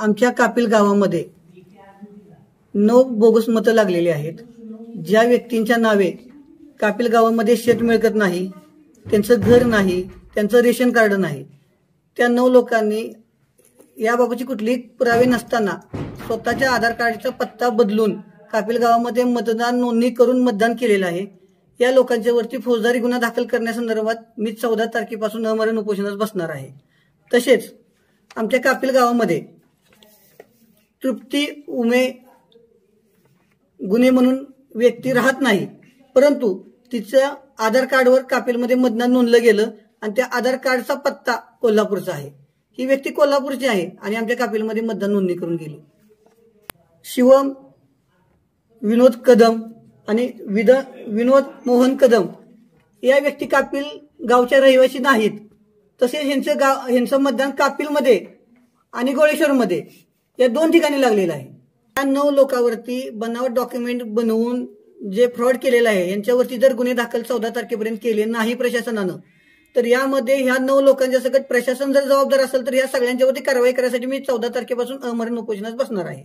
आमच्या कापिल गावामध्ये 9 बोगस मतं लागलेली आहेत। ज्या व्यक्तींच्या नावे कापिल गावामध्ये शेत मिळकत नाही, त्यांचं घर नाही, त्यांचं रेशन कार्ड नाही, त्या 9 लोकांनी याबाबतची कुठलीही पुरावे नसताना स्वतःच्या आधार कार्डचा पत्ता बदलून कापिल गावामध्ये मतदान नोंदणी करून मतदान केलेलं आहे। या लोकांच्यावरती फौजदारी गुन्हा दाखल करण्यासंदर्भात मी 14 तारखेपासून अमरण उपोषणास बसणार आहे। तसेच आमच्या कापिल गावामध्ये तृप्ती उमे गुन्हे म्हणून व्यक्ती राहत नाही, परंतु तिच्या आधार कार्डवर कापिलमध्ये मतदान नोंदलं गेलं आणि त्या आधार कार्डचा पत्ता कोल्हापूरचा आहे। ही व्यक्ती कोल्हापूरची आहे आणि आमच्या कापिलमध्ये मतदान नोंदणी करून गेली। शिवम विनोद कदम आणि विनोद मोहन कदम या व्यक्ती कापिल गावच्या रहिवासी नाहीत। तसेच ह्यांचं मतदान कापिलमध्ये आणि गोळेश्वरमध्ये या 2 ठिकाणी लागलेलं आहे। या 9 लोकांवरती बनावट डॉक्युमेंट बनवून जे फ्रॉड केलेला आहे यांच्यावरती जर गुन्हे दाखल 14 तारखेपर्यंत केले नाही प्रशासनानं, तर यामध्ये ह्या 9 लोकांच्या सकट प्रशासन जर जबाबदार असेल तर या सगळ्यांच्यावरती कारवाई करण्यासाठी मी 14 तारखेपासून अमरण उपोषणास बसणार आहे।